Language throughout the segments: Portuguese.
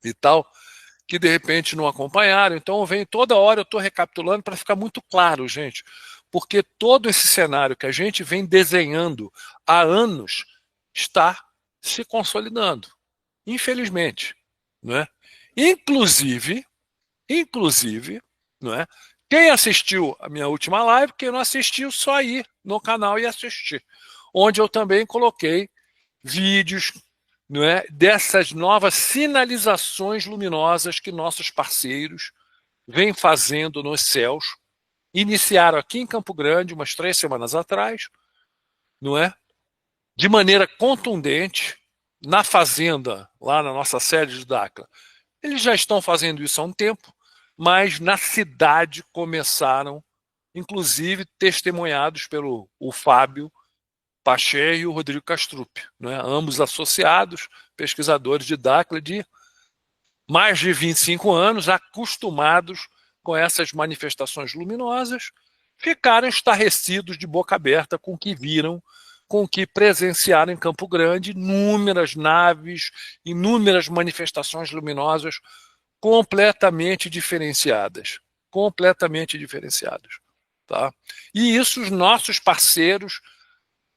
e tal, que de repente não acompanharam. Então eu venho toda hora, eu estou recapitulando para ficar muito claro, gente, porque todo esse cenário que a gente vem desenhando há anos está se consolidando, infelizmente, não é? Inclusive, inclusive, não é? Quem assistiu a minha última live, quem não assistiu, só ir no canal e assistir, onde eu também coloquei vídeos, não é, dessas novas sinalizações luminosas que nossos parceiros vêm fazendo nos céus. Iniciaram aqui em Campo Grande, umas 3 semanas atrás, não é? De maneira contundente, na fazenda, lá na nossa sede de Dacla. Eles já estão fazendo isso há um tempo, mas na cidade começaram, inclusive testemunhados pelo Fábio Paché e o Rodrigo Castrup, né? Ambos associados, pesquisadores de Dacla de mais de 25 anos, acostumados com essas manifestações luminosas, ficaram estarrecidos de boca aberta com o que viram, com o que presenciaram em Campo Grande, inúmeras naves, inúmeras manifestações luminosas completamente diferenciadas. Completamente diferenciadas. Tá? E isso os nossos parceiros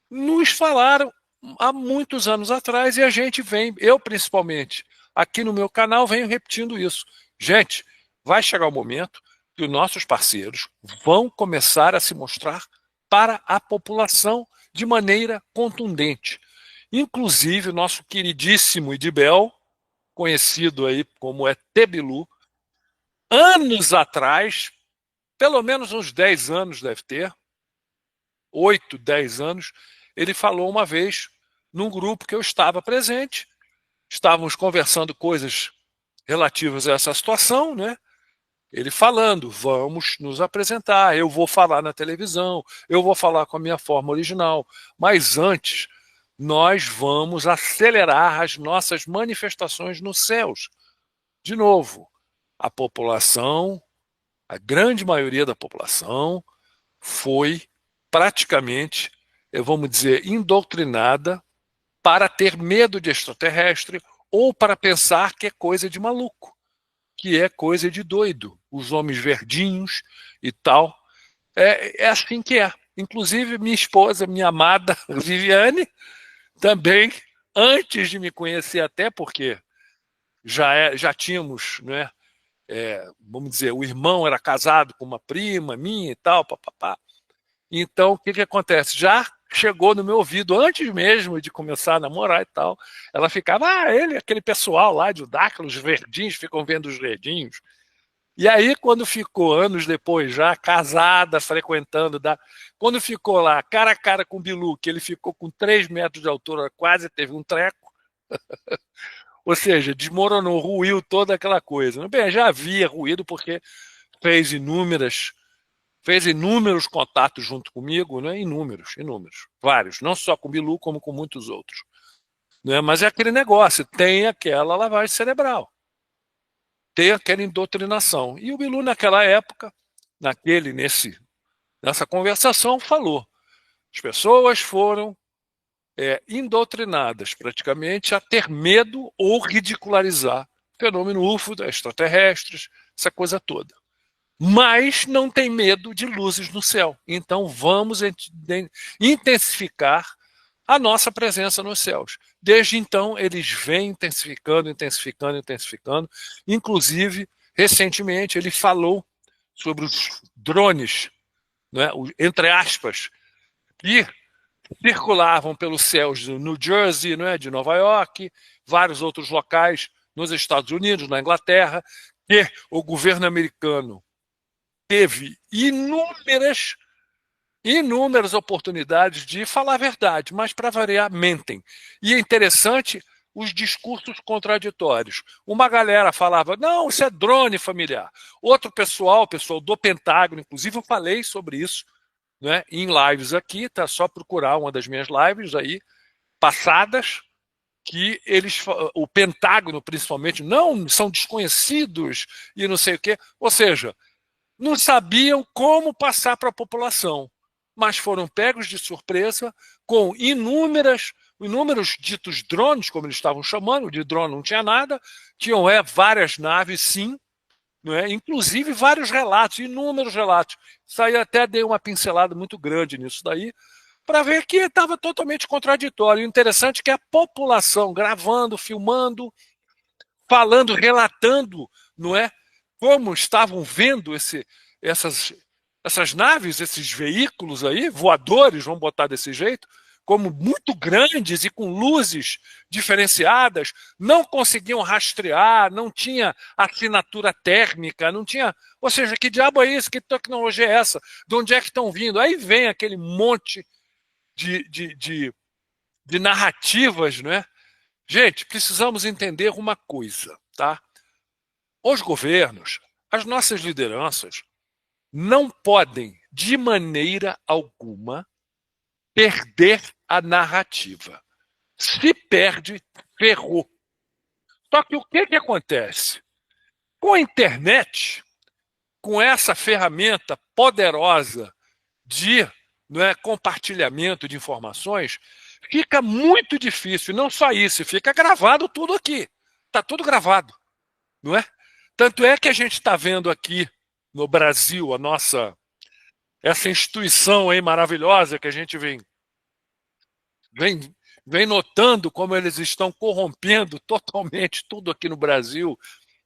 nos falaram há muitos anos atrás e a gente vem, eu principalmente, aqui no meu canal, venho repetindo isso. Gente, vai chegar o momento que os nossos parceiros vão começar a se mostrar para a população de maneira contundente. Inclusive, o nosso queridíssimo Idibel, conhecido aí como Tebilu, anos atrás, pelo menos uns 10 anos deve ter, 8, 10 anos, ele falou uma vez num grupo que eu estava presente, estávamos conversando coisas relativas a essa situação, né? Ele falando, vamos nos apresentar, eu vou falar na televisão, eu vou falar com a minha forma original, mas antes nós vamos acelerar as nossas manifestações nos céus. De novo, a população, a grande maioria da população foi praticamente, vamos dizer, indoctrinada para ter medo de extraterrestre ou para pensar que é coisa de maluco, que é coisa de doido, os homens verdinhos e tal. É assim que é. Inclusive, minha esposa, minha amada Viviane, também, antes de me conhecer, até porque já tínhamos, né, vamos dizer, o irmão era casado com uma prima minha e tal, papapá. Então, o que, que acontece? Já chegou no meu ouvido, antes mesmo de começar a namorar e tal, ela ficava, aquele pessoal lá de Udaca, os verdinhos, ficam vendo os verdinhos. E aí, quando ficou, anos depois, já casada, frequentando, quando ficou lá, cara a cara com o Bilu, que ele ficou com 3 metros de altura, quase teve um treco, ou seja, desmoronou, ruiu toda aquela coisa. Bem, já havia ruído porque fez inúmeros contatos junto comigo, né? Inúmeros, vários, não só com o Bilu, como com muitos outros. Né? Mas é aquele negócio, tem aquela lavagem cerebral, tem aquela indoutrinação. E o Bilu, naquela época, nessa conversação, falou: as pessoas foram indoutrinadas praticamente a ter medo ou ridicularizar o fenômeno UFO, extraterrestres, essa coisa toda. Mas não tem medo de luzes no céu. Então vamos intensificar a nossa presença nos céus. Desde então, eles vêm intensificando. Inclusive, recentemente, ele falou sobre os drones, né, entre aspas, que circulavam pelos céus de New Jersey, né, de Nova York, vários outros locais nos Estados Unidos, na Inglaterra, que o governo americano teve inúmeras oportunidades de falar a verdade, mas para variar, mentem. E é interessante os discursos contraditórios. Uma galera falava, não, isso é drone familiar. Outro pessoal do Pentágono, inclusive eu falei sobre isso, né, em lives aqui, tá? Só procurar uma das minhas lives aí, passadas, que o Pentágono principalmente, não, são desconhecidos e não sei o quê. Ou seja, não sabiam como passar para a população, mas foram pegos de surpresa com inúmeras inúmeros ditos drones, como eles estavam chamando, de drone não tinha nada, tinham várias naves, sim, não é? Inclusive vários relatos, inúmeros relatos. Isso aí até dei uma pincelada muito grande nisso daí, para ver que estava totalmente contraditório. O interessante é que a população gravando, filmando, falando, relatando, não é? Como estavam vendo essas naves, esses veículos aí, voadores, vamos botar desse jeito, como muito grandes e com luzes diferenciadas, não conseguiam rastrear, não tinha assinatura térmica, não tinha. Ou seja, que diabo é isso? Que tecnologia é essa? De onde é que estão vindo? Aí vem aquele monte de narrativas, não é? Gente, precisamos entender uma coisa, tá? Os governos, as nossas lideranças, não podem, de maneira alguma, perder a narrativa. Se perde, ferrou. Só que o que acontece? Com a internet, com essa ferramenta poderosa de, não é, compartilhamento de informações, fica muito difícil. Não só isso, fica gravado tudo aqui. Está tudo gravado, não é? Tanto é que a gente está vendo aqui no Brasil essa instituição aí maravilhosa que a gente vem, vem notando como eles estão corrompendo totalmente tudo aqui no Brasil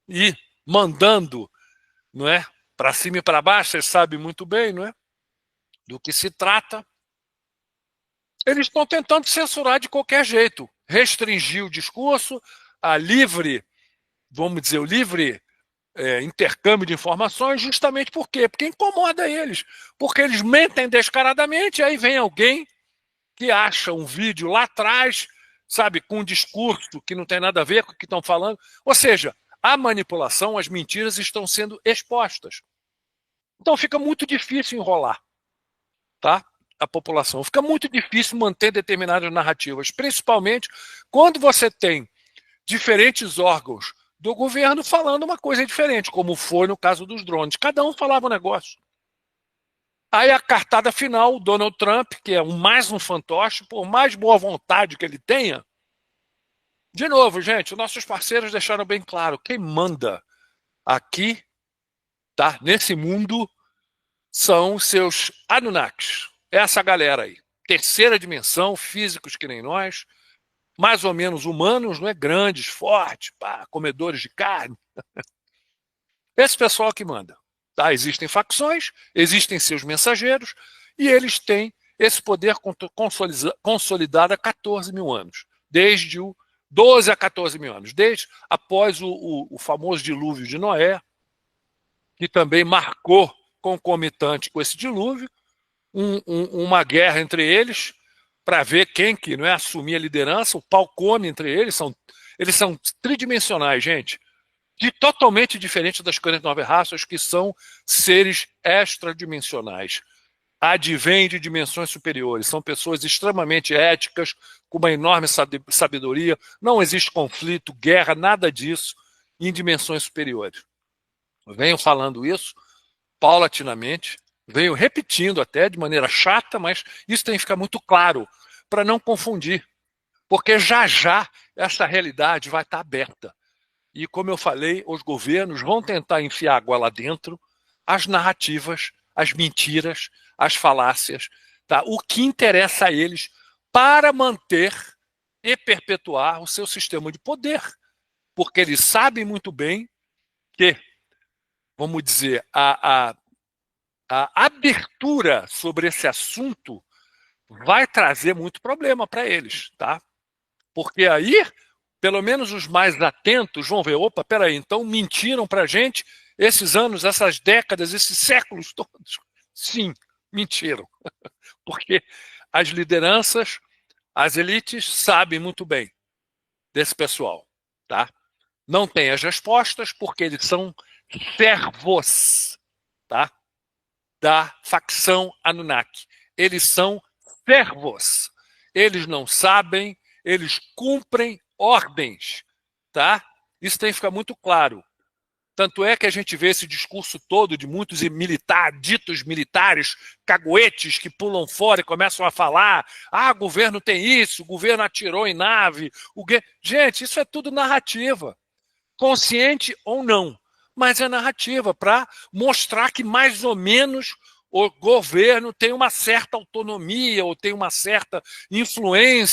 e mandando, não é, para cima e para baixo. Vocês sabem muito bem, não é, do que se trata. Eles estão tentando censurar de qualquer jeito, restringir o discurso, a livre, vamos dizer, o livre intercâmbio de informações. Justamente por quê? Porque incomoda eles, porque eles mentem descaradamente, aí vem alguém que acha um vídeo lá atrás, sabe, com um discurso que não tem nada a ver com o que estão falando. Ou seja, a manipulação, as mentiras estão sendo expostas. Então fica muito difícil enrolar, tá? A população. Fica muito difícil manter determinadas narrativas, principalmente quando você tem diferentes órgãos do governo falando uma coisa diferente, como foi no caso dos drones. Cada um falava um negócio. Aí a cartada final, o Donald Trump, que é mais um fantoche, por mais boa vontade que ele tenha. De novo, gente, nossos parceiros deixaram bem claro, quem manda aqui, tá, nesse mundo, são seus Anunnakis. Essa galera aí. Terceira dimensão, físicos que nem nós, mais ou menos humanos, não é, grandes, fortes, pá, comedores de carne. Esse pessoal que manda. Tá? Existem facções, existem seus mensageiros, e eles têm esse poder consolidado há 14 mil anos. Desde o 12 a 14 mil anos. Desde após o famoso dilúvio de Noé, que também marcou, concomitante com esse dilúvio, uma guerra entre eles, para ver quem que não é assumir a liderança. O pau come entre eles. Eles são tridimensionais, gente. Totalmente diferente das 49 raças, que são seres extradimensionais. Advêm de dimensões superiores. São pessoas extremamente éticas, com uma enorme sabedoria. Não existe conflito, guerra, nada disso em dimensões superiores. Eu venho falando isso paulatinamente, venho repetindo até de maneira chata, mas isso tem que ficar muito claro para não confundir. Porque já já essa realidade vai estar aberta. E, como eu falei, os governos vão tentar enfiar água lá dentro, as narrativas, as mentiras, as falácias, tá? O que interessa a eles para manter e perpetuar o seu sistema de poder. Porque eles sabem muito bem que, vamos dizer, a abertura sobre esse assunto vai trazer muito problema para eles, tá? Porque aí, pelo menos os mais atentos vão ver, opa, peraí, então mentiram para a gente esses anos, essas décadas, esses séculos todos. Sim, mentiram. Porque as lideranças, as elites sabem muito bem desse pessoal, tá? Não tem as respostas porque eles são servos, tá? Da facção Anunnaki. Eles são servos. Eles não sabem, eles cumprem ordens, tá? Isso tem que ficar muito claro. Tanto é que a gente vê esse discurso todo de muitos ditos militares, caguetes que pulam fora e começam a falar: ah, o governo tem isso, o governo atirou em nave. Gente, isso é tudo narrativa, consciente ou não, mas é narrativa para mostrar que mais ou menos o governo tem uma certa autonomia ou tem uma certa influência